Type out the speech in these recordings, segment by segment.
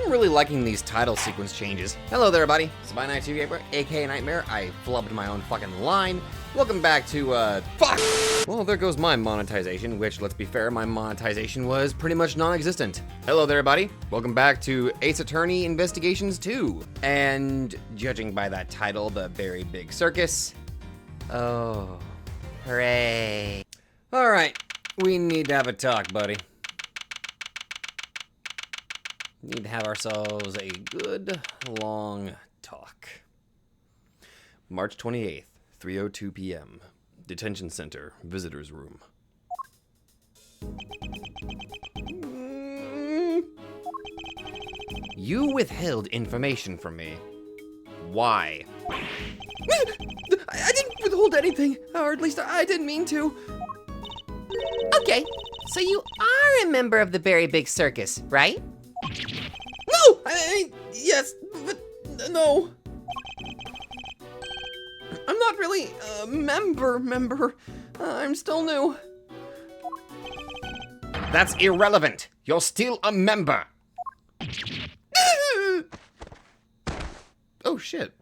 I'm really liking these title sequence changes. Hello there, everybody. It's by Night 2 Gamer, aka Nightmare. I flubbed my own fucking line. Welcome back to, fuck! Well, there goes my monetization, which, let's be fair, my monetization was pretty much non-existent. Hello there, everybody. Welcome back to Ace Attorney Investigations 2. And, judging by that title, The Very Big Circus. Oh, hooray. Alright, we need to have a talk, buddy. Need to have ourselves a good, long talk. March 28th, 3:02 p.m. Detention Center, Visitors Room. You withheld information from me. Why? I didn't withhold anything, or at least I didn't mean to. Okay, so you are a member of the Very Big Circus, right? No! I mean, yes, but no. I'm not really a member. I'm still new. That's irrelevant. You're still a member. Oh, shit.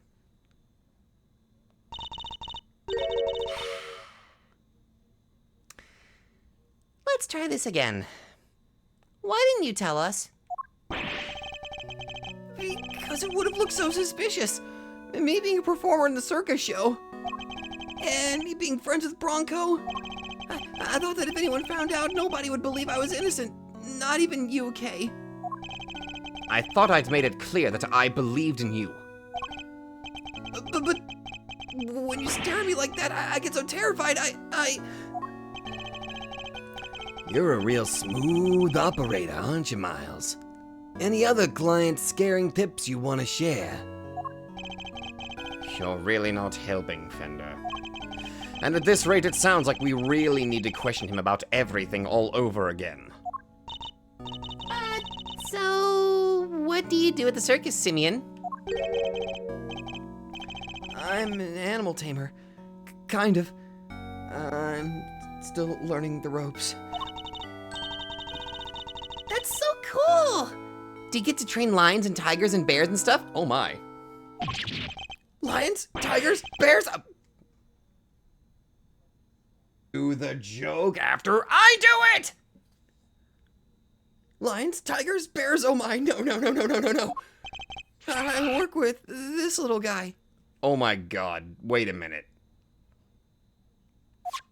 Let's try this again. Why didn't you tell us? Because it would have looked so suspicious. Me being a performer in the circus show. And me being friends with Bronco. I thought that if anyone found out, nobody would believe I was innocent. Not even you, Kay. I thought I'd made it clear that I believed in you. But when you stare at me like that, I get so terrified. You're a real smooth operator, aren't you, Miles? Any other client scaring tips you want to share? You're really not helping, Fender. And at this rate, it sounds like we really need to question him about everything all over again. So what do you do at the circus, Simeon? I'm an animal tamer. Kind of. I'm still learning the ropes. That's so cool! Do you get to train lions and tigers and bears and stuff? Oh my. Lions? Tigers? Bears? Do the joke after I do it! Lions? Tigers? Bears? Oh my, no. I work with this little guy. Oh my god, wait a minute.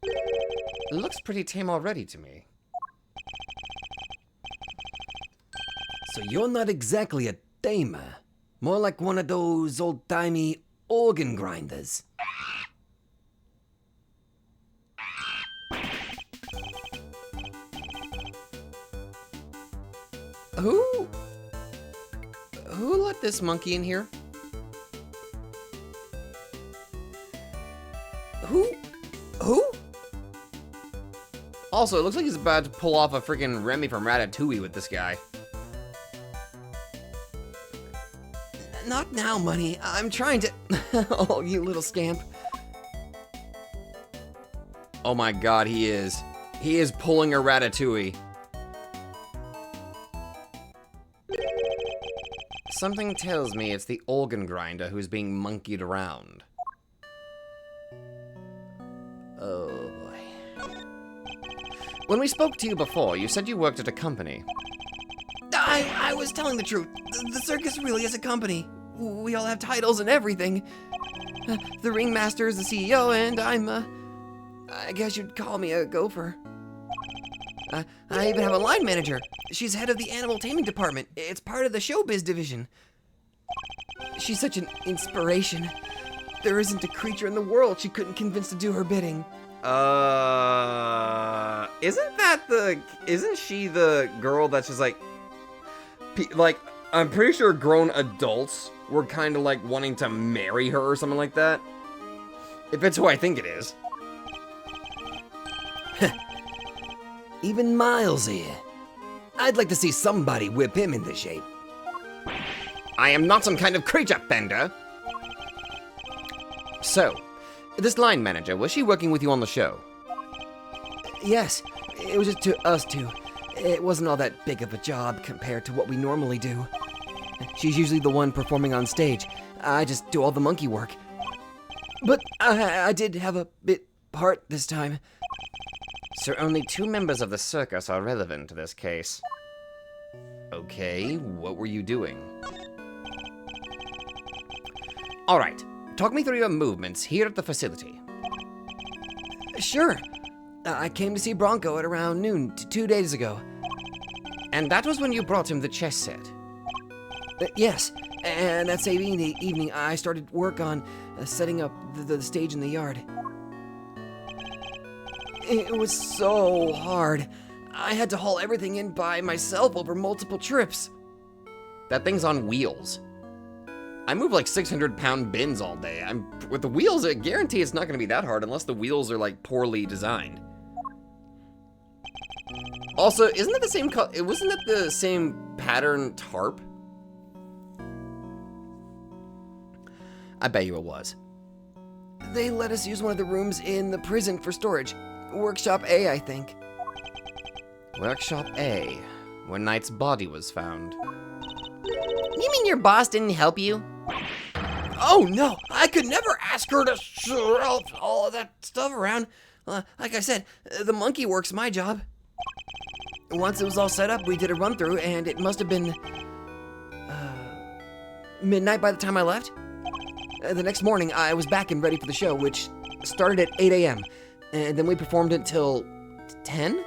It looks pretty tame already to me. So you're not exactly a tamer. More like one of those old-timey organ grinders. Who let this monkey in here? Who? Also, it looks like he's about to pull off a freaking Remy from Ratatouille with this guy. Not now, Money. I'm trying to... Oh, you little scamp. Oh my god, he is. He is pulling a Ratatouille. Something tells me it's the organ grinder who's being monkeyed around. Oh boy. When we spoke to you before, you said you worked at a company. I was telling the truth. The circus really is a company. We all have titles and everything. The ringmaster is the CEO, and I'm, I guess you'd call me a gopher. I even have a line manager. She's head of the animal taming department. It's part of the showbiz division. She's such an inspiration. There isn't a creature in the world she couldn't convince to do her bidding. Isn't she the girl that's just like, I'm pretty sure grown adults were kind of like wanting to marry her or something like that? If it's who I think it is. Even Miles here. I'd like to see somebody whip him into shape. I am not some kind of creature, Bender. So, this line manager, was she working with you on the show? Yes, it was just us two. It wasn't all that big of a job compared to what we normally do. She's usually the one performing on stage. I just do all the monkey work. But I did have a bit part this time. So only 2 members of the circus are relevant to this case. Okay, what were you doing? Alright, talk me through your movements here at the facility. Sure. I came to see Bronco at around noon 2 days ago. And that was when you brought him the chess set. Yes, and that same evening I started work on setting up the stage in the yard. It was so hard. I had to haul everything in by myself over multiple trips. That thing's on wheels. I move like 600-pound bins all day. With the wheels, I guarantee it's not going to be that hard unless the wheels are like poorly designed. Also, isn't that the same wasn't that the same pattern tarp? I bet you it was. They let us use one of the rooms in the prison for storage. Workshop A, I think. Workshop A, where Knight's body was found. You mean your boss didn't help you? Oh no, I could never ask her to shelf all of that stuff around. Like I said, the monkey work's my job. Once it was all set up, we did a run through, and it must have been midnight by the time I left. The next morning, I was back and ready for the show, which started at 8 a.m. And then we performed until 10?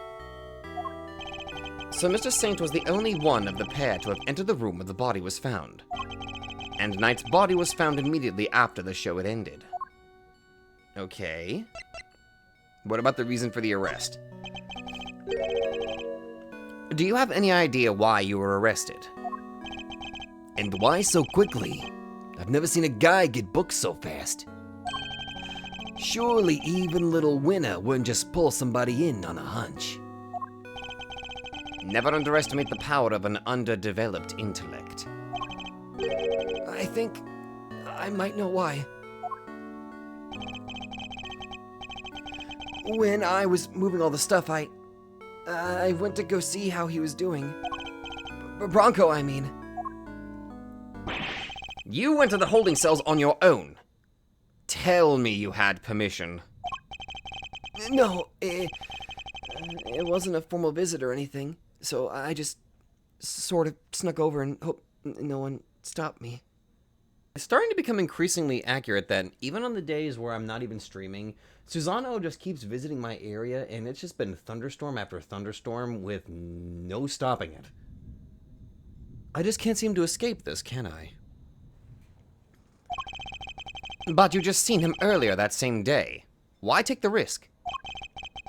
So Mr. Saint was the only one of the pair to have entered the room where the body was found. And Knight's body was found immediately after the show had ended. Okay. What about the reason for the arrest? Do you have any idea why you were arrested? And why so quickly? I've never seen a guy get booked so fast. Surely even little Winner wouldn't just pull somebody in on a hunch. Never underestimate the power of an underdeveloped intellect. I think I might know why. When I was moving all the stuff, I went to go see how he was doing. Bronco, I mean. You went to the holding cells on your own. Tell me you had permission. No, it wasn't a formal visit or anything, so I just sort of snuck over and hoped no one stopped me. It's starting to become increasingly accurate that even on the days where I'm not even streaming, Susano just keeps visiting my area, and it's just been thunderstorm after thunderstorm with no stopping it. I just can't seem to escape this, can I? But you just seen him earlier that same day. Why take the risk?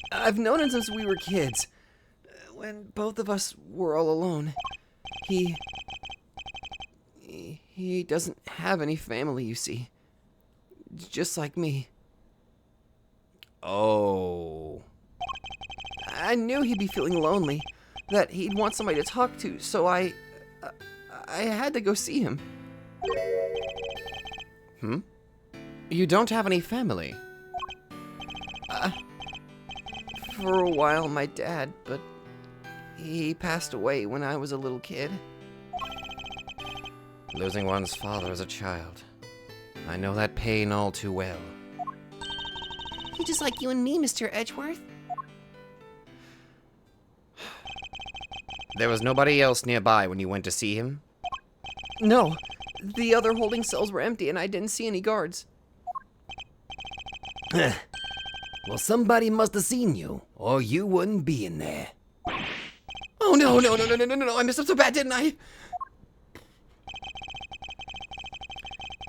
I've known him since we were kids. When both of us were all alone. He doesn't have any family, you see. Just like me. Oh. I knew he'd be feeling lonely, that he'd want somebody to talk to, so I had to go see him. You don't have any family? For a while, my dad, but he passed away when I was a little kid. Losing one's father as a child. I know that pain all too well. He's just like you and me, Mr. Edgeworth. There was nobody else nearby when you went to see him? No, the other holding cells were empty and I didn't see any guards. Well, somebody must have seen you, or you wouldn't be in there. Oh no, I messed up so bad, didn't I?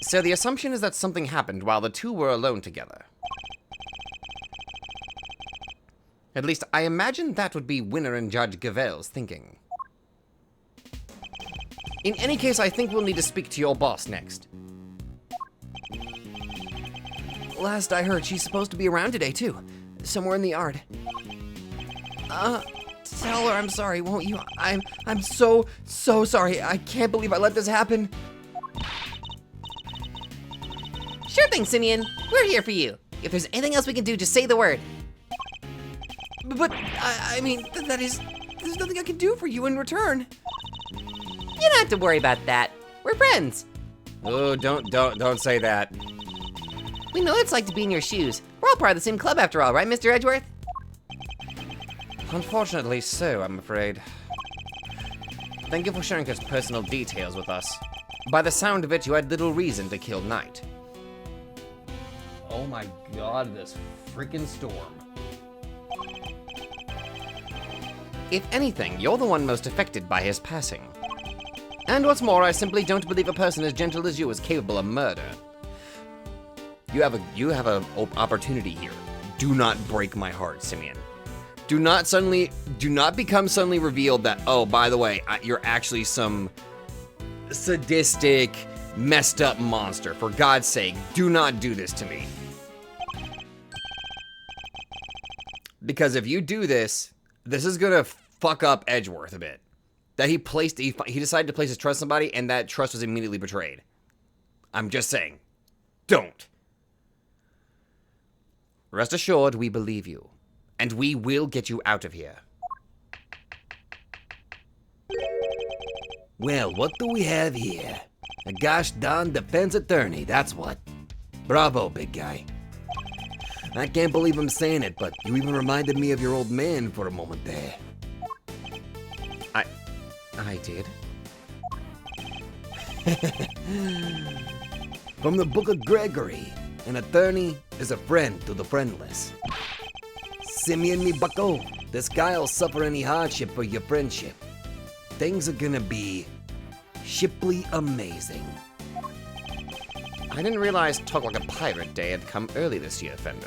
So the assumption is that something happened while the two were alone together. At least, I imagine that would be Winner and Judge Gavel's thinking. In any case, I think we'll need to speak to your boss next. Last I heard, she's supposed to be around today, too. Somewhere in the yard. Tell her I'm sorry, won't you? I'm so sorry. I can't believe I let this happen. Sure thing, Simeon. We're here for you. If there's anything else we can do, just say the word. But, I mean, there's nothing I can do for you in return. You don't have to worry about that. We're friends. Oh, don't say that. We know what it's like to be in your shoes. We're all part of the same club after all, right, Mr. Edgeworth? Unfortunately so, I'm afraid. Thank you for sharing such personal details with us. By the sound of it, you had little reason to kill Knight. Oh my god, this freaking storm. If anything, you're the one most affected by his passing. And what's more, I simply don't believe a person as gentle as you is capable of murder. You have a opportunity here. Do not break my heart, Simeon. Do not become suddenly revealed that, oh, by the way, you're actually some sadistic, messed up monster. For God's sake, do not do this to me. Because if you do this, this is gonna fuck up Edgeworth a bit. That he decided to place his trust in somebody, and that trust was immediately betrayed. I'm just saying, don't. Rest assured, we believe you. And we will get you out of here. Well, what do we have here? A gosh darn defense attorney, that's what. Bravo, big guy. I can't believe I'm saying it, but you even reminded me of your old man for a moment there. I did. From the Book of Gregory, an attorney is a friend to the friendless. Simeon me bucko, this guy'll suffer any hardship for your friendship. Things are gonna be shiply amazing. I didn't realize Talk Like a Pirate Day had come early this year, Fender.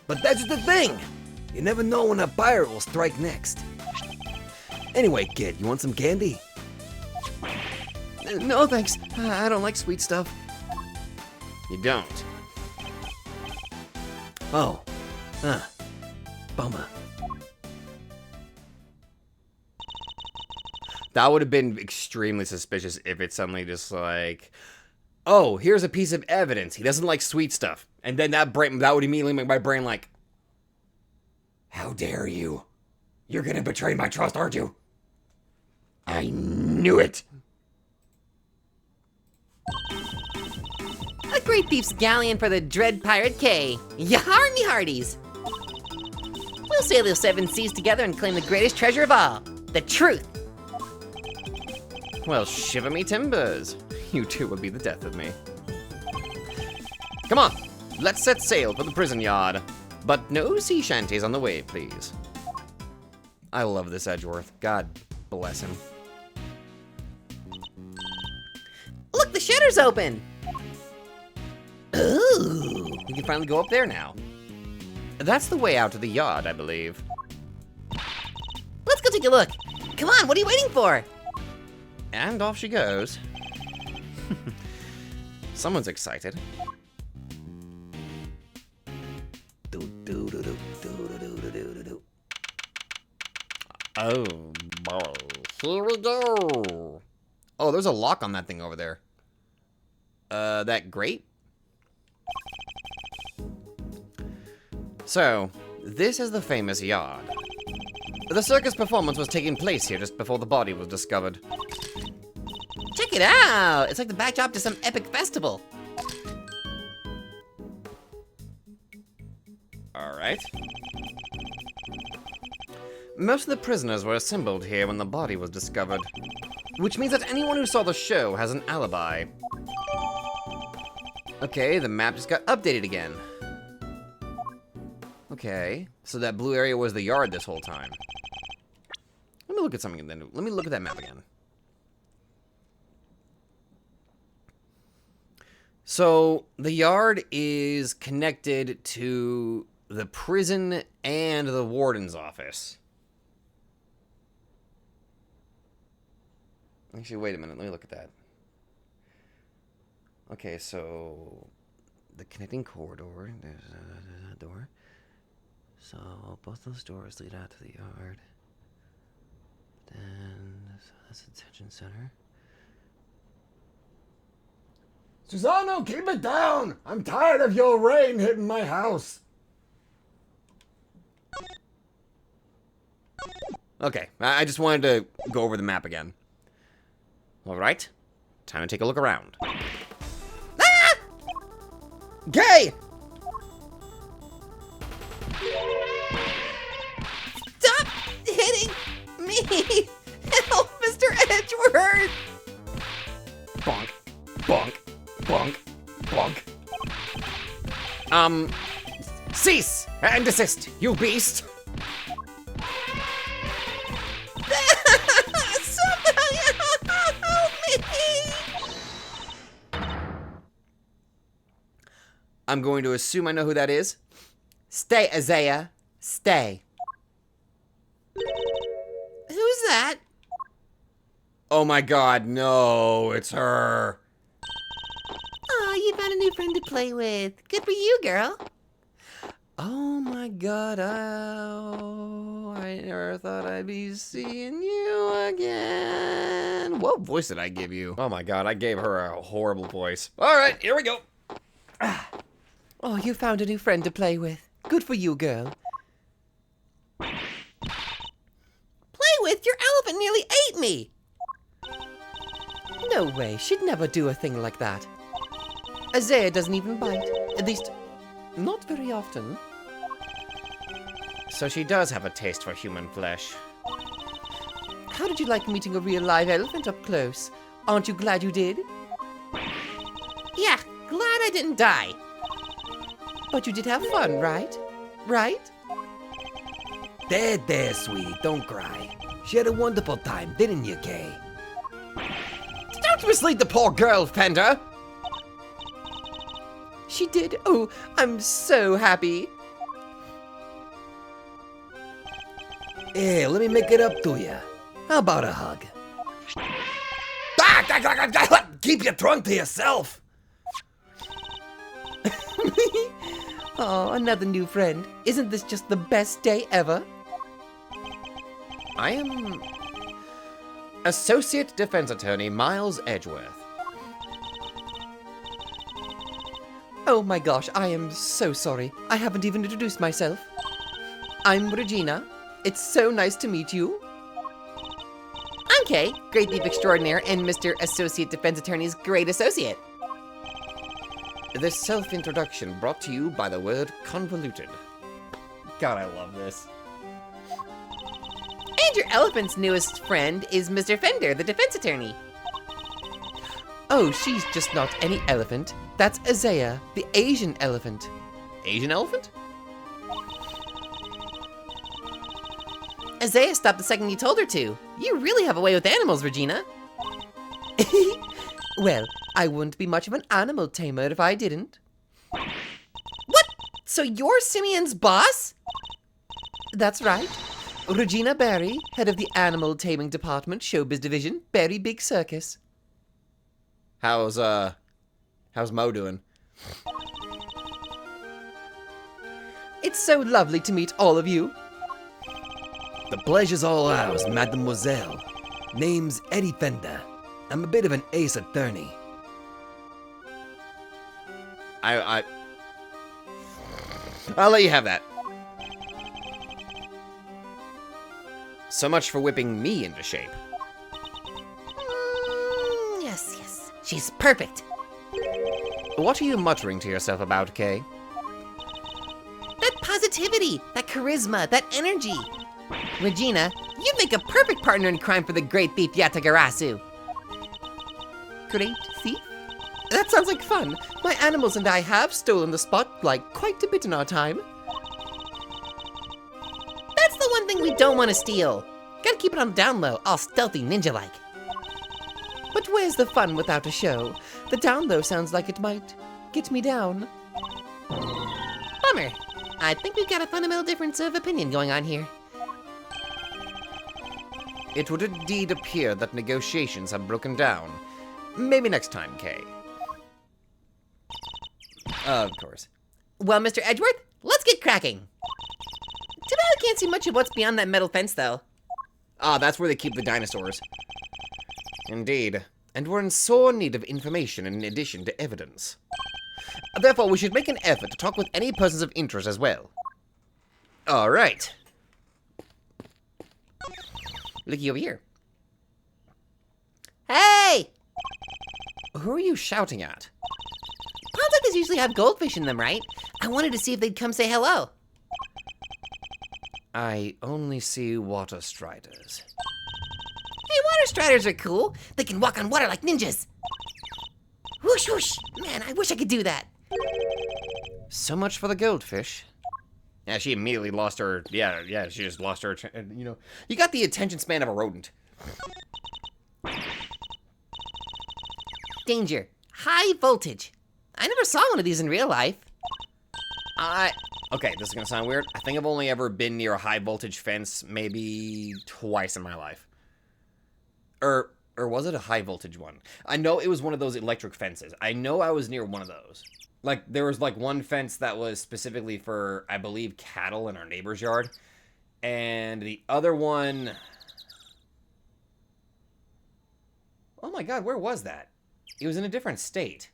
But that's the thing! You never know when a pirate will strike next. Anyway, kid, you want some candy? No, thanks. I don't like sweet stuff. You don't. Oh. Bummer. That would have been extremely suspicious if it's suddenly just like, oh, here's a piece of evidence. He doesn't like sweet stuff. And then that would immediately make my brain like, How dare you? You're gonna betray my trust, aren't you? I knew it. A great thief's galleon for the dread pirate K. Yar me hearties. We'll sail the 7 seas together and claim the greatest treasure of all, the truth. Well, shiver me timbers. You two would be the death of me. Come on, let's set sail for the prison yard. But no sea shanties on the way, please. I love this Edgeworth. God bless him. Look, the shutter's open. Ooh, we can finally go up there now. That's the way out to the yard, I believe. Let's go take a look. Come on, what are you waiting for? And off she goes. Someone's excited. Oh, boy. Here we go. Oh, there's a lock on that thing over there. That grate? So, this is the famous yard. The circus performance was taking place here just before the body was discovered. Check it out. It's like the backdrop to some epic festival. Alright. Most of the prisoners were assembled here when the body was discovered, which means that anyone who saw the show has an alibi. Okay, the map just got updated again. Okay, so that blue area was the yard this whole time. Let me look at something then. Let me look at that map again. So, the yard is connected to the prison and the warden's office. Actually, wait a minute. Let me look at that. Okay, so the connecting corridor. There's a door. So both those doors lead out to the yard. Then that's the detention center. Susano, keep it down! I'm tired of your rain hitting my house. Okay, I just wanted to go over the map again. Alright, time to take a look around. Ah! Gay! Stop hitting me! Help, Mr. Edgeworth! Bonk, bonk, bonk, bonk. Cease and desist, you beast! Somebody help me! I'm going to assume I know who that is. Stay, Isaiah. Stay. Who's that? Oh my god, no, it's her. Oh, you found a new friend to play with. Good for you, girl. Oh my god, oh, I never thought I'd be seeing you again. What voice did I give you? Oh my god, I gave her a horrible voice. Alright, here we go. Oh, you found a new friend to play with. Good for you, girl. Play with? Your elephant nearly ate me. No way, she'd never do a thing like that. Isaiah doesn't even bite. At least, not very often. So she does have a taste for human flesh. How did you like meeting a real live elephant up close? Aren't you glad you did? Yeah, glad I didn't die. But you did have fun, right? Right? There, sweetie, don't cry. She had a wonderful time, didn't you, Kay? Don't mislead the poor girl, Fender! She did. Oh, I'm so happy. Hey, let me make it up to you. How about a hug? Keep your trunk to yourself! Oh, another new friend. Isn't this just the best day ever? I am Associate Defense Attorney Miles Edgeworth. Oh my gosh, I am so sorry. I haven't even introduced myself. I'm Regina. It's so nice to meet you. I'm Kay, Great Thief Extraordinaire and Mr. Associate Defense Attorney's great associate. This self-introduction brought to you by the word convoluted. God, I love this. And your elephant's newest friend is Mr. Fender, the defense attorney. Oh, she's just not any elephant. That's Isaiah, the Asian elephant. Asian elephant? Isaiah stopped the second you told her to. You really have a way with animals, Regina. Well, I wouldn't be much of an animal tamer if I didn't. What? So you're Simeon's boss? That's right. Regina Barry, head of the Animal Taming Department, Showbiz Division, Barry Big Circus. How's Mo doing? It's so lovely to meet all of you. The pleasure's all ours, mademoiselle. Name's Eddie Fender. I'm a bit of an ace attorney. I'll let you have that. So much for whipping me into shape. Yes. She's perfect. What are you muttering to yourself about, Kay? That positivity, that charisma, that energy. Regina, you'd make a perfect partner in crime for the great thief Yatagarasu. Great thief? That sounds like fun. My animals and I have stolen the spotlight quite a bit in our time. That's the one thing we don't want to steal. Gotta keep it on down low, all stealthy ninja-like. But where's the fun without a show? The down low sounds like it might get me down. Bummer. I think we've got a fundamental difference of opinion going on here. It would indeed appear that negotiations have broken down. Maybe next time, Kay. Of course. Well, Mr. Edgeworth, let's get cracking. Too bad I can't see much of what's beyond that metal fence, though. Ah, that's where they keep the dinosaurs. Indeed. And we're in sore need of information in addition to evidence. Therefore, we should make an effort to talk with any persons of interest as well. Alright. Looky over here. Hey! Who are you shouting at? Ponds like this usually have goldfish in them, right? I wanted to see if they'd come say hello. I only see water striders. Hey, water striders are cool. They can walk on water like ninjas. Whoosh, whoosh. Man, I wish I could do that. So much for the goldfish. Yeah, she immediately lost her. Yeah, she just lost her. You know, you got the attention span of a rodent. Danger. High voltage. I never saw one of these in real life. Okay, this is gonna sound weird. I think I've only ever been near a high voltage fence maybe twice in my life. Or was it a high voltage one? I know it was one of those electric fences. I know I was near one of those. Like, there was like one fence that was specifically for, I believe, cattle in our neighbor's yard. And the other one... Oh my god, where was that? It was in a different state.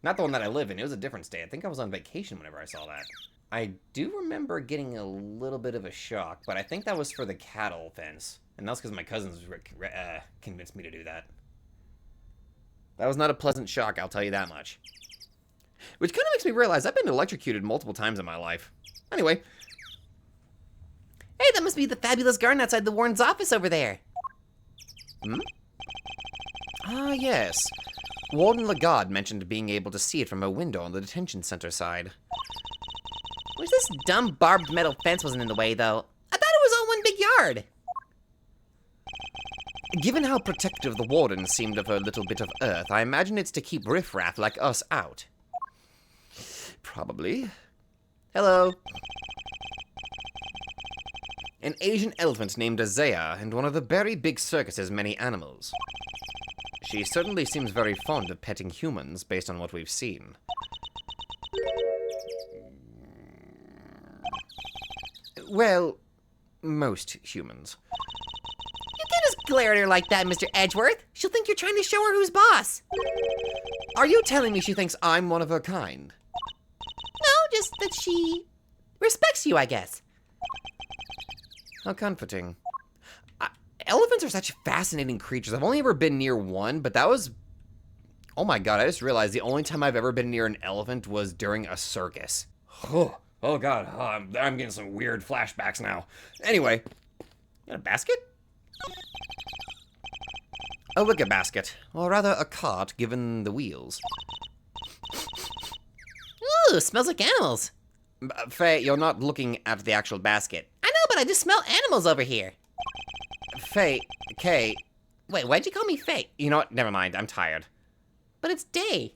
Not the one that I live in, it was a different state. I think I was on vacation whenever I saw that. I do remember getting a little bit of a shock, but I think that was for the cattle fence. And that's because my cousins convinced me to do that. That was not a pleasant shock, I'll tell you that much. Which kind of makes me realize I've been electrocuted multiple times in my life. Anyway. Hey, that must be the fabulous garden outside the warden's office over there. Hmm? Ah, yes. Warden Lagarde mentioned being able to see it from a window on the detention center side. Wish this dumb barbed metal fence wasn't in the way, though. I thought it was all one big yard. Given how protective the warden seemed of her little bit of earth, I imagine it's to keep riffraff like us out. Probably. Hello. An Asian elephant named Azea, and one of the very big circus's many animals. She certainly seems very fond of petting humans, based on what we've seen. Well, most humans. You can't just glare at her like that, Mr. Edgeworth. She'll think you're trying to show her who's boss. Are you telling me she thinks I'm one of her kind? No, just that she respects you, I guess. How comforting. Elephants are such fascinating creatures. I've only ever been near one, but that was... Oh my god, I just realized the only time I've ever been near an elephant was during a circus. Oh god, I'm getting some weird flashbacks now. Anyway, got a basket? A wicker basket, or rather a cart given the wheels. Ooh, smells like animals. Faye, you're not looking at the actual basket. I know, but I just smell animals over here. Faye, Kay, Wait, why'd you call me Faye? you know what? Never mind, I'm tired. But it's day.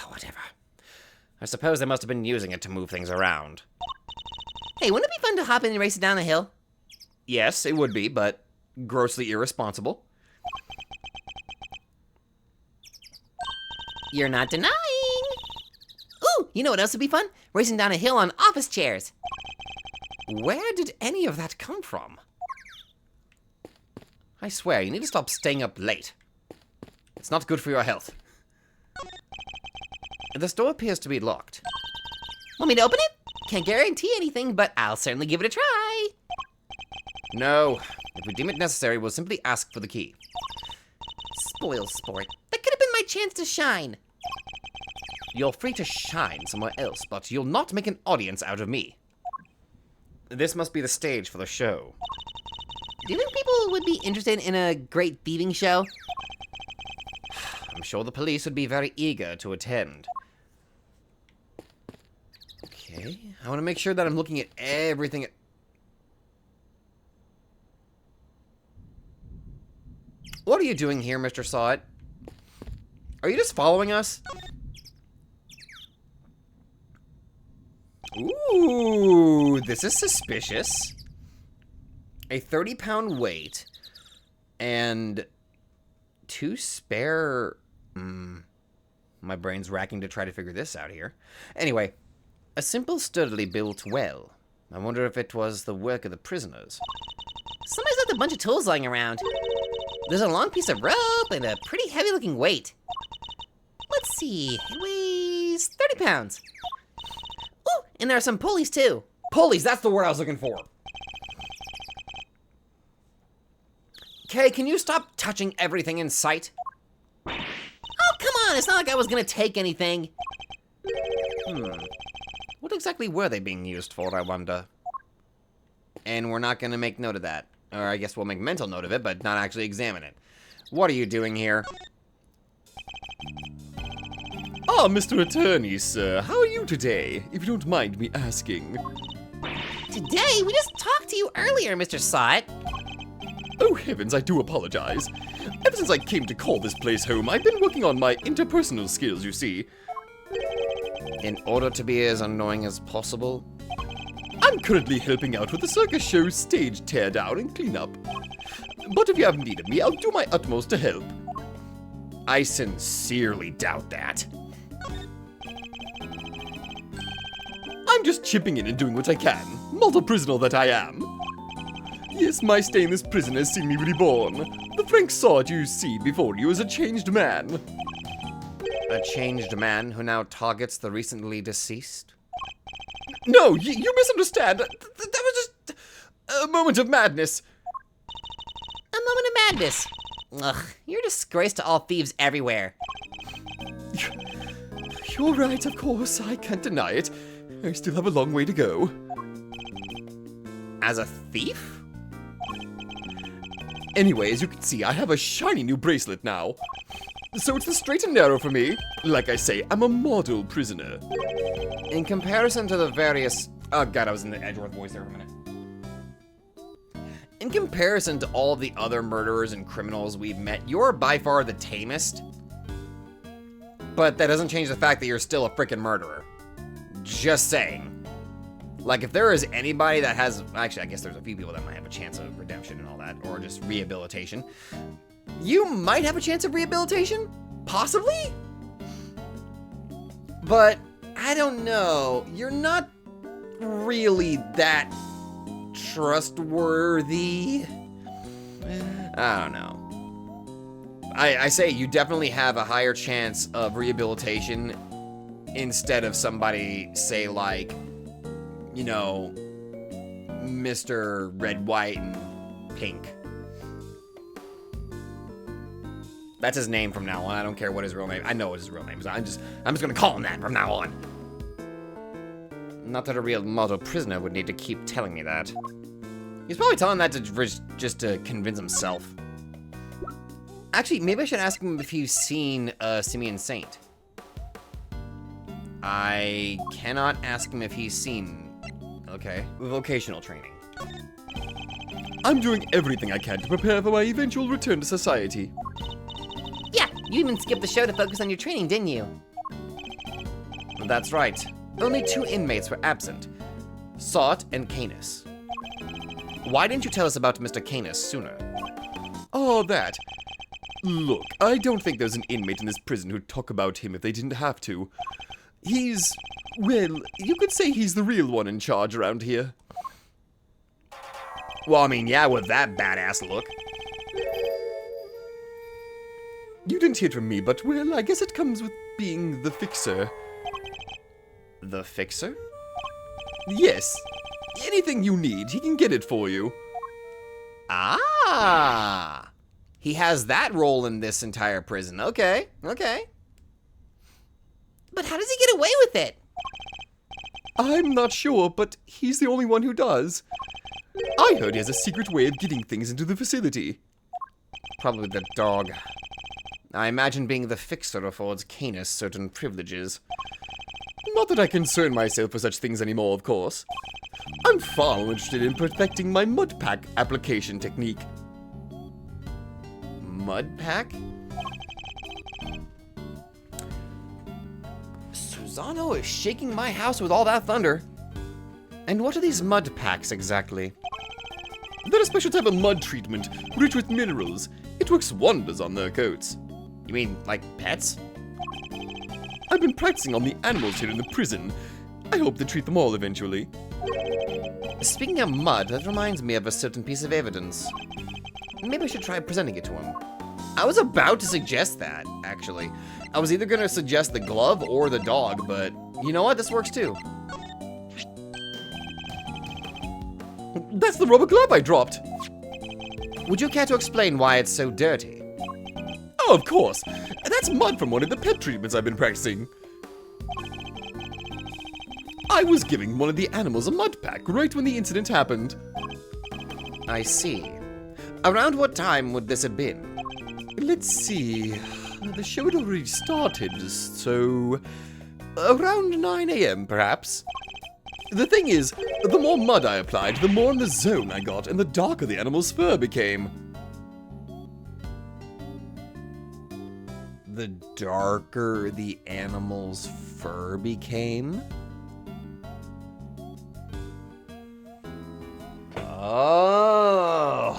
Whatever. I suppose they must have been using it to move things around. Hey, wouldn't it be fun to hop in and race it down a hill? Yes, it would be, but grossly irresponsible. You're not denying. Ooh, you know what else would be fun? Racing down a hill on office chairs. Where did any of that come from? I swear, you need to stop staying up late. It's not good for your health. This door appears to be locked. Want me to open it? Can't guarantee anything, but I'll certainly give it a try. No. If we deem it necessary, we'll simply ask for the key. Spoil sport. That could have been my chance to shine. You're free to shine somewhere else, but you'll not make an audience out of me. This must be the stage for the show. Do you think people would be interested in a great thieving show? I'm sure the police would be very eager to attend. Okay, I want to make sure that I'm looking at everything. What are you doing here, Mr. Saw It? Are you just following us? Ooh, this is suspicious. A 30-pound weight and 2 spare... my brain's racking to try to figure this out here. Anyway, a simple, sturdily built well. I wonder if it was the work of the prisoners. Somebody's left a bunch of tools lying around. There's a long piece of rope and a pretty heavy-looking weight. Let's see, it weighs 30 pounds. Ooh, and there are some pulleys too. Pulleys, that's the word I was looking for. Kay, can you stop touching everything in sight? Oh, come on, it's not like I was gonna take anything. What exactly were they being used for, I wonder? And we're not gonna make note of that. Or I guess we'll make mental note of it, but not actually examine it. What are you doing here? Ah, Mr. Attorney, sir, how are you today, if you don't mind me asking? Today, we just talked to you earlier, Mr. Sot. Oh heavens, I do apologize. Ever since I came to call this place home, I've been working on my interpersonal skills, you see. In order to be as annoying as possible? I'm currently helping out with the circus show's stage teardown and cleanup. But if you have needed me, I'll do my utmost to help. I sincerely doubt that. I'm just chipping in and doing what I can, model prisoner that I am. Yes, my stay in this prison has seen me reborn. The Frank Sot you see before you is a changed man. A changed man who now targets the recently deceased? No, you misunderstand. That was just a moment of madness. A moment of madness. Ugh, you're a disgrace to all thieves everywhere. You're right, of course. I can't deny it. I still have a long way to go. As a thief? Anyway, as you can see, I have a shiny new bracelet now. So it's the straight and narrow for me. Like I say, I'm a model prisoner. In comparison to the various... Oh god, I was in the Edgeworth voice there for a minute. In comparison to all the other murderers and criminals we've met, you're by far the tamest. But that doesn't change the fact that you're still a frickin' murderer. Just saying. Like, if there is anybody that has... Actually, I guess there's a few people that might have a chance of redemption and all that, or just rehabilitation. You might have a chance of rehabilitation? Possibly? But, I don't know. You're not really that trustworthy. I don't know. I say you definitely have a higher chance of rehabilitation instead of somebody, say, like, you know, Mr. Red, White, and Pink. That's his name from now on. I don't care what his real name. I know what his real name is. I'm just gonna call him that from now on. Not that a real model prisoner would need to keep telling me that. He's probably telling that to just to convince himself. Actually, maybe I should ask him if he's seen Simeon Saint. I cannot ask him if he's seen... Okay. Vocational training. I'm doing everything I can to prepare for my eventual return to society. Yeah, you even skipped the show to focus on your training, didn't you? That's right. Only 2 inmates were absent. Sot and Canis. Why didn't you tell us about Mr. Canis sooner? Oh, that. Look, I don't think there's an inmate in this prison who'd talk about him if they didn't have to. He's... well, you could say he's the real one in charge around here. Well, I mean, yeah, with that badass look. You didn't hear from me, but, well, I guess it comes with being the fixer. The fixer? Yes. Anything you need, he can get it for you. Ah! He has that role in this entire prison. Okay, okay. But how does he get away with it? I'm not sure, but he's the only one who does. I heard he has a secret way of getting things into the facility. Probably the dog. I imagine being the fixer affords Canis certain privileges. Not that I concern myself with such things anymore, of course. I'm far more interested in perfecting my mud pack application technique. Mud pack? Susano is shaking my house with all that thunder. And what are these mud packs exactly? They're a special type of mud treatment, rich with minerals. It works wonders on their coats. You mean, like, pets? I've been practicing on the animals here in the prison. I hope to treat them all eventually. Speaking of mud, that reminds me of a certain piece of evidence. Maybe I should try presenting it to him. I was about to suggest that, actually. I was either gonna suggest the glove or the dog, but you know what? This works too. That's the rubber glove I dropped. Would you care to explain why it's so dirty? Oh, of course. That's mud from one of the pet treatments I've been practicing. I was giving one of the animals a mud pack right when the incident happened. I see. Around what time would this have been? Let's see. The show had already started, so around 9 a.m. perhaps. The thing is, the more mud I applied, the more in the zone I got, and the darker the animal's fur became. The darker the animal's fur became? Oh,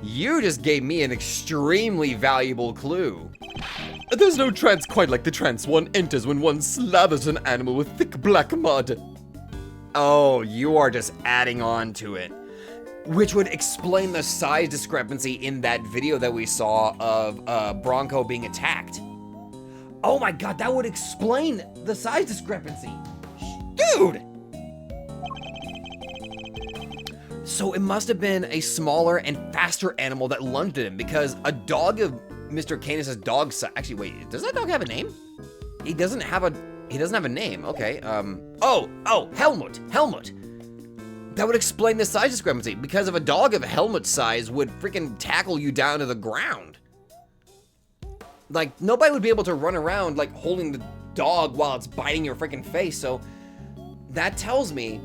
you just gave me an extremely valuable clue. There's no trance quite like the trance one enters when one slathers an animal with thick black mud. Oh, you are just adding on to it. Which would explain the size discrepancy in that video that we saw of Bronco being attacked. Oh my god, that would explain the size discrepancy. Dude! So it must have been a smaller and faster animal that lunged at him, because a dog of Mr. Canis' dog size. Actually, wait, does that dog have a name? He doesn't have a name. Okay. Helmut. That would explain the size discrepancy, because if a dog of Helmut size would freaking tackle you down to the ground, like nobody would be able to run around like holding the dog while it's biting your freaking face. So that tells me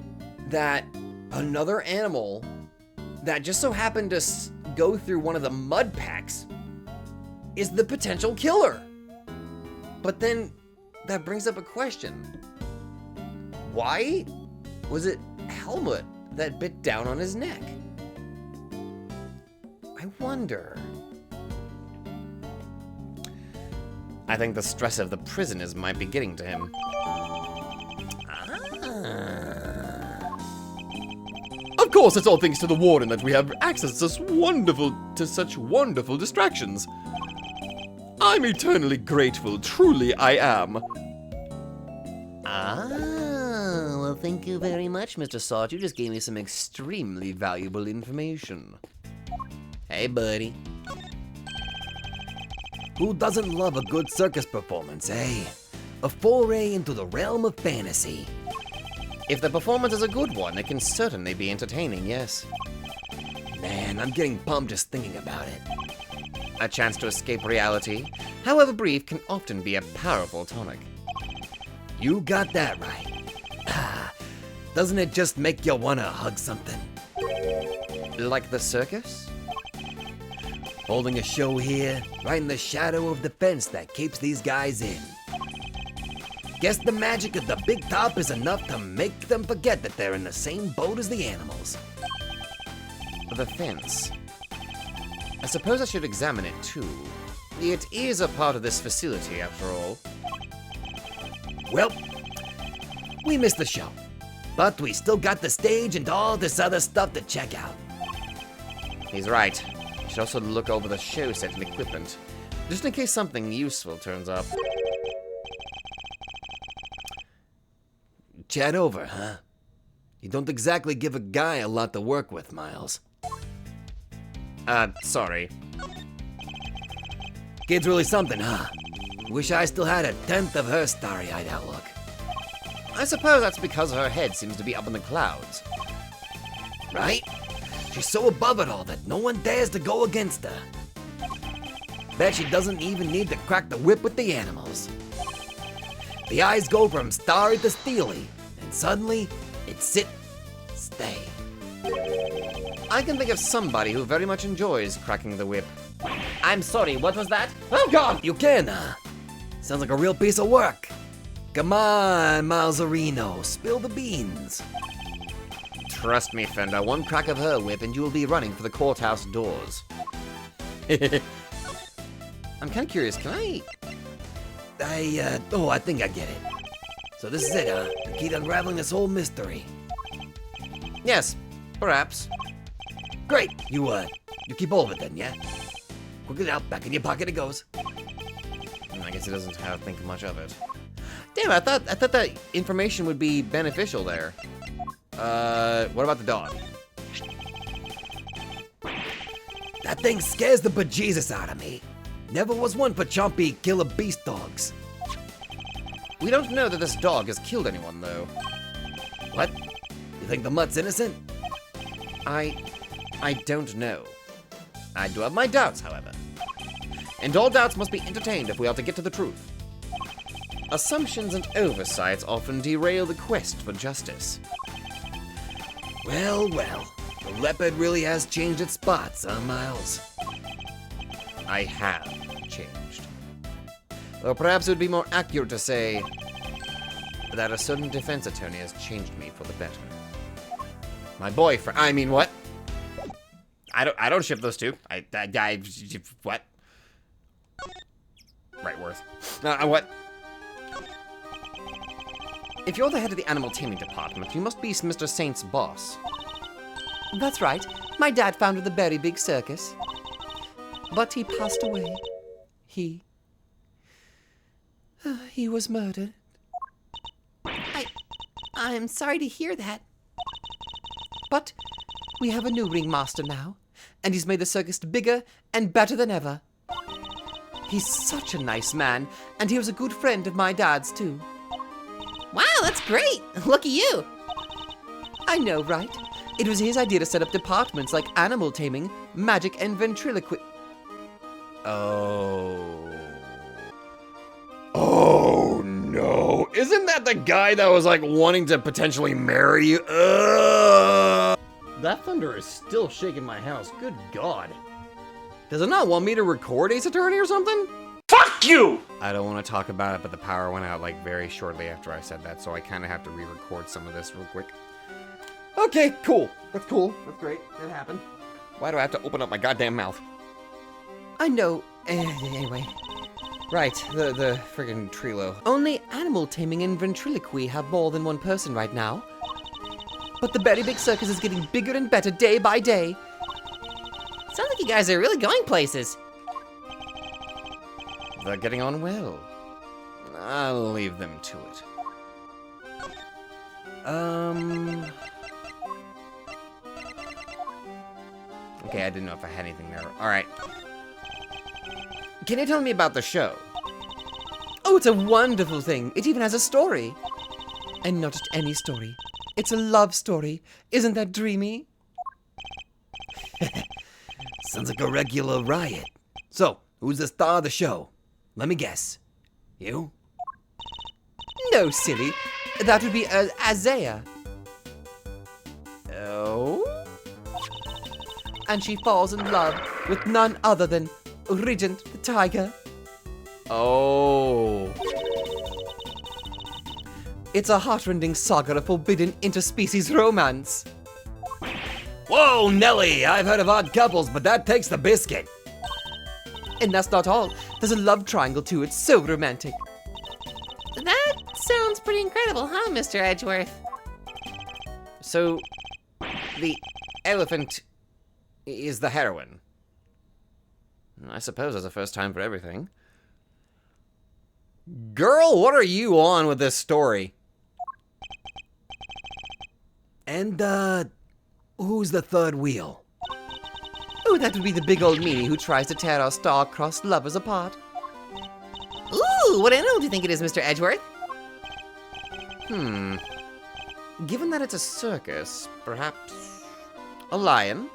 that another animal that just so happened to go through one of the mud packs is the potential killer. But then that brings up a question. Why was it Helmut that bit down on his neck? I wonder. I think the stress of the prisoners might be getting to him. Of course, it's all thanks to the warden that we have access to such wonderful distractions. I'm eternally grateful, truly I am. Well, thank you very much, Mr. Salt. You just gave me some extremely valuable information. Hey, buddy. Who doesn't love a good circus performance, eh? A foray into the realm of fantasy. If the performance is a good one, it can certainly be entertaining, yes. Man, I'm getting pumped just thinking about it. A chance to escape reality, however brief, can often be a powerful tonic. You got that right. Doesn't it just make you wanna hug something? Like the circus? Holding a show here, right in the shadow of the fence that keeps these guys in. Guess the magic of the big top is enough to make them forget that they're in the same boat as the animals. The fence. I suppose I should examine it too. It is a part of this facility, after all. Well, we missed the show, but we still got the stage and all this other stuff to check out. He's right. I should also look over the show set and equipment, just in case something useful turns up. Chat over, huh? You don't exactly give a guy a lot to work with, Miles. Sorry. Kid's really something, huh? Wish I still had a tenth of her starry-eyed outlook. I suppose that's because her head seems to be up in the clouds. Right? She's so above it all that no one dares to go against her. Bet she doesn't even need to crack the whip with the animals. The eyes go from starry to steely, and suddenly, it's sit, stay. I can think of somebody who very much enjoys cracking the whip. I'm sorry, what was that? Oh God! You can, huh? Sounds like a real piece of work. Come on, Milesarino, spill the beans. Trust me, Fender, one crack of her whip and you will be running for the courthouse doors. I'm kind of curious, can I... I think I get it. So this is it, huh? The key to unraveling this whole mystery. Yes, perhaps. Great, you keep hold of it then, yeah? Quick it out, back in your pocket it goes. I guess he doesn't have to think much of it. Damn, I thought that information would be beneficial there. What about the dog? That thing scares the bejesus out of me. Never was one for chompy killer beast dogs. We don't know that this dog has killed anyone, though. What? You think the mutt's innocent? I don't know. I do have my doubts, however. And all doubts must be entertained if we are to get to the truth. Assumptions and oversights often derail the quest for justice. Well, well. The leopard really has changed its spots, huh, Miles? I have changed. Or perhaps it would be more accurate to say that a certain defense attorney has changed me for the better. My boyfriend, I mean, what? I don't ship those two. What? Right, Worth. What? If you're the head of the animal taming department, you must be Mr. Saint's boss. That's right. My dad founded the very big circus. But he passed away. He was murdered. I'm sorry to hear that. But we have a new ringmaster now, and he's made the circus bigger and better than ever. He's such a nice man, and he was a good friend of my dad's, too. Wow, that's great. Look at you. I know, right? It was his idea to set up departments like animal taming, magic, and ventriloquism. Oh no. Isn't that the guy that was like wanting to potentially marry you? Ugh. That thunder is still shaking my house. Good God. Does it not want me to record Ace Attorney or something? Fuck you! I don't want to talk about it, but the power went out like very shortly after I said that, so I kind of have to re-record some of this real quick. Okay, cool. That's cool. That's great. That happened. Why do I have to open up my goddamn mouth? I know. Anyway. Right, the friggin' Trilo. Only animal taming and ventriloquy have more than one person right now. But the very big circus is getting bigger and better day by day. Sounds like you guys are really going places. They're getting on well. I'll leave them to it. Okay, I didn't know if I had anything there. Alright. Can you tell me about the show? Oh, it's a wonderful thing. It even has a story. And not just any story. It's a love story. Isn't that dreamy? Sounds like a regular riot. So, who's the star of the show? Let me guess. You? No, silly. That would be Azea. Oh? And she falls in love with none other than Regent the tiger. Oh. It's a heartrending saga of forbidden interspecies romance. Whoa, Nelly! I've heard of odd couples, but that takes the biscuit. And that's not all. There's a love triangle too. It's so romantic. That sounds pretty incredible, huh, Mr. Edgeworth? So, the elephant is the heroine. I suppose that's a first time for everything. Girl, what are you on with this story? And, who's the third wheel? Oh, that would be the big old meanie who tries to tear our star-crossed lovers apart. Ooh, what animal do you think it is, Mr. Edgeworth? Given that it's a circus, perhaps a lion?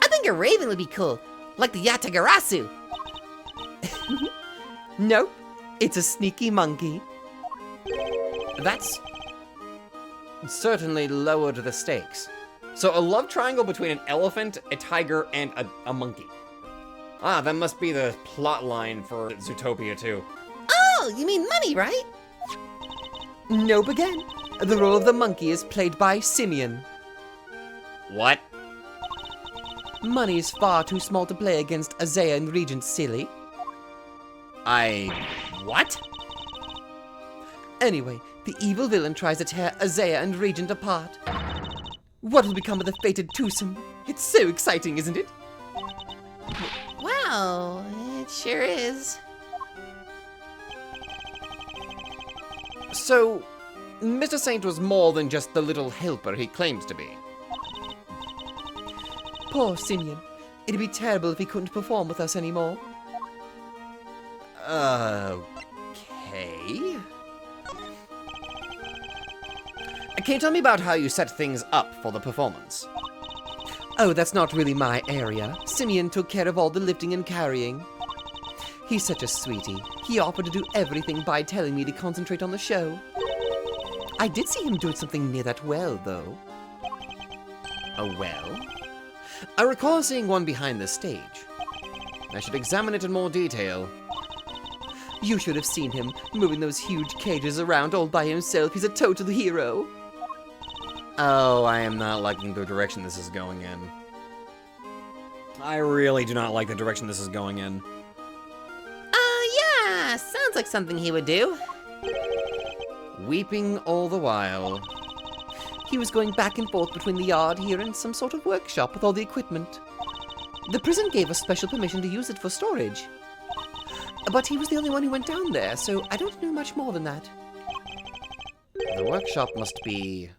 I think a raven would be cool, like the Yatagarasu. Nope, it's a sneaky monkey. That's certainly lowered the stakes. So a love triangle between an elephant, a tiger, and a monkey. Ah, that must be the plot line for Zootopia too. Oh, you mean money, right? Nope again. The role of the monkey is played by Simeon. What? Money is far too small to play against Azea and Regent, silly. What? Anyway, the evil villain tries to tear Azea and Regent apart. What will become of the fated twosome? It's so exciting, isn't it? Wow, it sure is. So, Mr. Saint was more than just the little helper he claims to be. Poor Simeon. It'd be terrible if he couldn't perform with us anymore. Okay. Can you tell me about how you set things up for the performance? Oh, that's not really my area. Simeon took care of all the lifting and carrying. He's such a sweetie. He offered to do everything by telling me to concentrate on the show. I did see him doing something near that well, though. A well? I recall seeing one behind the stage. I should examine it in more detail. You should have seen him moving those huge cages around all by himself. He's a total hero. Oh, I am not liking the direction this is going in. I really do not like the direction this is going in. Yeah, sounds like something he would do. Weeping all the while. He was going back and forth between the yard here and some sort of workshop with all the equipment. The prison gave us special permission to use it for storage. But he was the only one who went down there, so I don't know much more than that. The workshop must be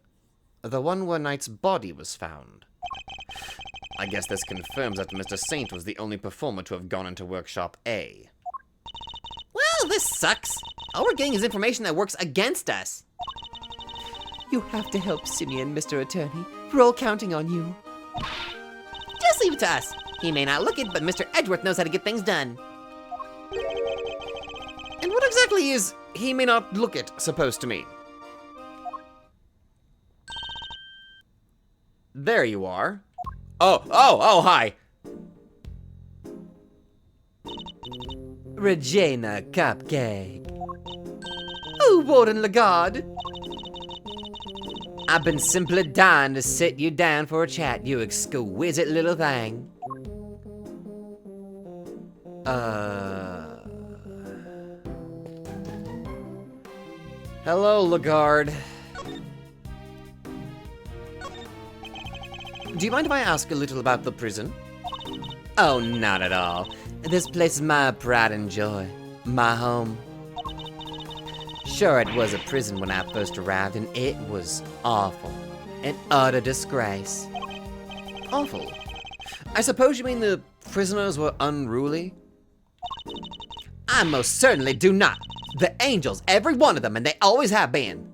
the one where Knight's body was found. I guess this confirms that Mr. Saint was the only performer to have gone into Workshop A. Well, this sucks. All we're getting is information that works against us. You have to help Simeon, Mr. Attorney. We're all counting on you. Just leave it to us. He may not look it, but Mr. Edgeworth knows how to get things done. And what exactly is "he may not look it" supposed to mean? There you are. Oh, hi. Regina Cupcake. Oh, Warden Lagarde. I've been simply dying to sit you down for a chat, you exquisite little thing. Hello, Lagarde. Do you mind if I ask a little about the prison? Oh, not at all. This place is my pride and joy. My home. Sure, it was a prison when I first arrived, and it was awful. An utter disgrace. Awful. I suppose you mean the prisoners were unruly? I most certainly do not. The angels, every one of them, and they always have been.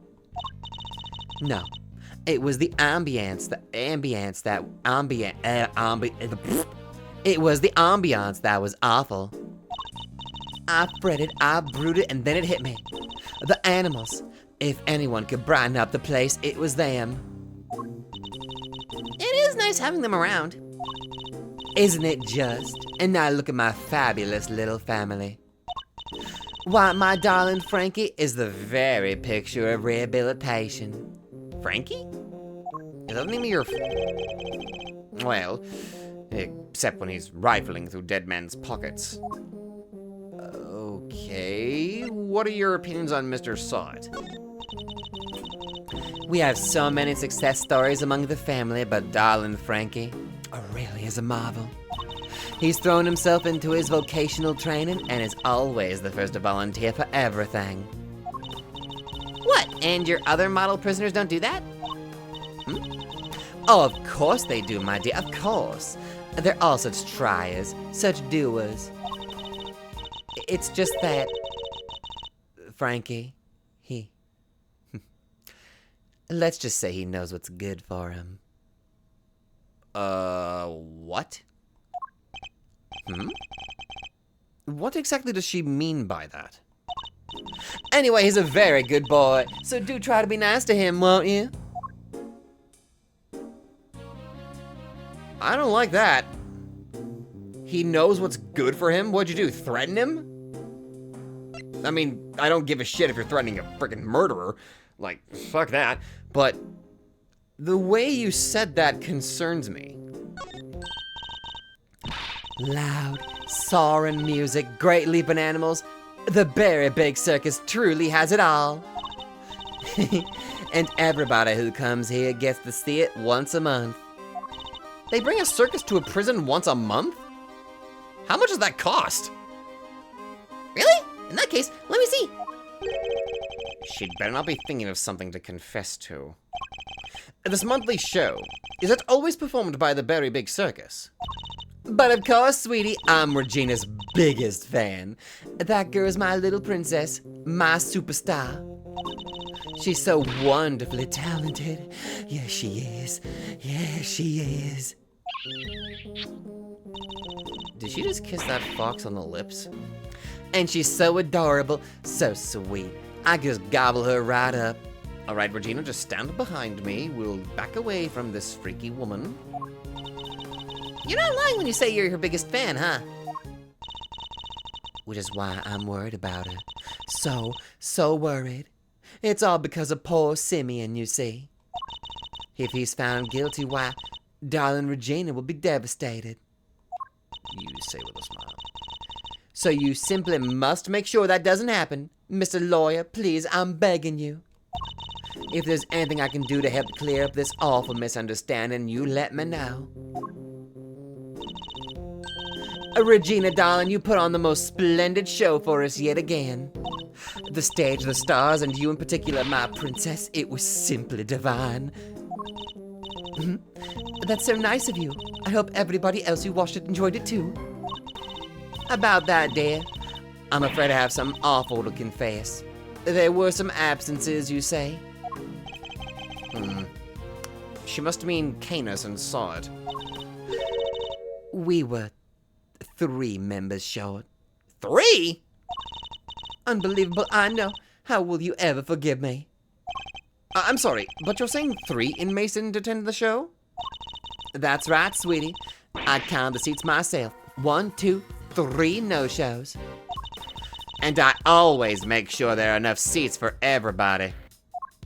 No, it was the ambience it was the ambiance that was awful. I fretted, I brooded, and then it hit me. The animals. If anyone could brighten up the place, it was them. It is nice having them around. Isn't it just? And now look at my fabulous little family. Why, my darling Frankie is the very picture of rehabilitation. Frankie? Is that the name of your... Well, except when he's rifling through dead men's pockets. Okay, what are your opinions on Mr. Sot? We have so many success stories among the family, but darling Frankie really is a marvel. He's thrown himself into his vocational training and is always the first to volunteer for everything. What, and your other model prisoners don't do that? Oh, of course they do, my dear, of course. They're all such triers, such doers. It's just that, Frankie, let's just say he knows what's good for him. What? What exactly does she mean by that? Anyway, he's a very good boy, so do try to be nice to him, won't you? I don't like that. He knows what's good for him? What'd you do, threaten him? I mean, I don't give a shit if you're threatening a freaking murderer. Like, fuck that. But the way you said that concerns me. Loud, soaring music, great leaping animals. The Berry Big Circus truly has it all. And everybody who comes here gets to see it once a month. They bring a circus to a prison once a month? How much does that cost? Really? In that case, let me see. She'd better not be thinking of something to confess to. This monthly show, Is it always performed by the very big circus? But of course, sweetie, I'm Regina's biggest fan. That girl's my little princess, my superstar. She's so wonderfully talented. Yes, she is. Yes, she is. Did she just kiss that fox on the lips? And she's so adorable, so sweet. I just gobble her right up. All right, Regina, just stand behind me. We'll back away from this freaky woman. You're not lying when you say you're her biggest fan, huh? Which is why I'm worried about her. So worried. It's all because of poor Simeon, you see. If he's found guilty, why, darling Regina will be devastated. You say with a smile. So you simply must make sure that doesn't happen. Mr. Lawyer, please, I'm begging you. If there's anything I can do to help clear up this awful misunderstanding, you let me know. Regina, darling, you put on the most splendid show for us yet again. The stage, the stars, and you in particular, my princess, it was simply divine. That's so nice of you. I hope everybody else who watched it enjoyed it too. About that, dear, I'm afraid I have something awful to confess. There were some absences, you say? She must mean Canis and saw it. We were 3 members short. 3? Unbelievable, I know. How will you ever forgive me? I'm sorry, but you're saying 3 inmates didn't attend the show? That's right, sweetie. I count the seats myself. 1, 2, 3 no-shows. And I always make sure there are enough seats for everybody.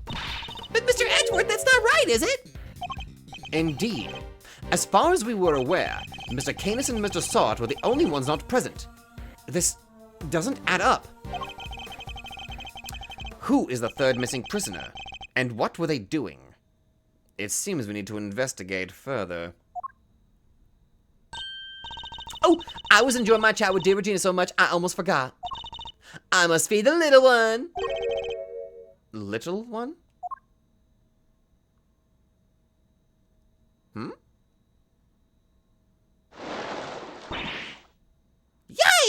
But Mr. Edgeworth, that's not right, is it? Indeed. As far as we were aware, Mr. Canis and Mr. Sort were the only ones not present. This doesn't add up. Who is the third missing prisoner? And what were they doing? It seems we need to investigate further. Oh, I was enjoying my chat with dear Regina so much I almost forgot. I must feed the little one. Little one?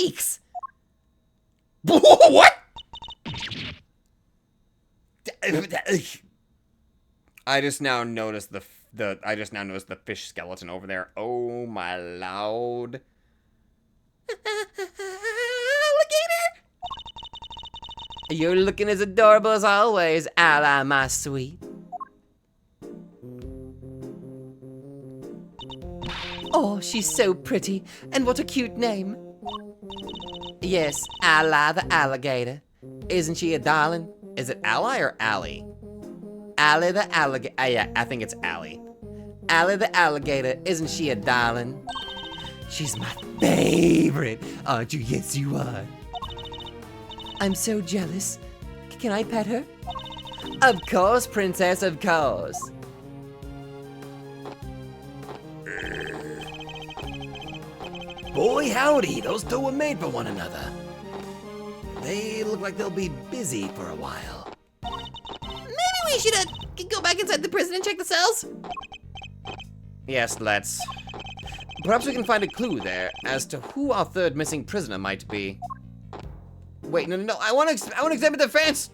Yikes! What? I just now noticed the fish skeleton over there. Oh my lord. Alligator! You're looking as adorable as always, Ally, my sweet. Oh, she's so pretty, and what a cute name. Yes, Ally the alligator. Isn't she a darling? Is it Ally or Allie? Ally the alligator. Yeah, I think it's Allie. Ally the alligator, isn't she a darling? She's my favorite, aren't you? Yes, you are. I'm so jealous. Can I pet her? Of course, princess, of course. Boy, howdy, those two were made for one another. They look like they'll be busy for a while. Maybe we should go back inside the prison and check the cells. Yes, let's. Perhaps we can find a clue there as to who our third missing prisoner might be. Wait, no, I want to examine the fence.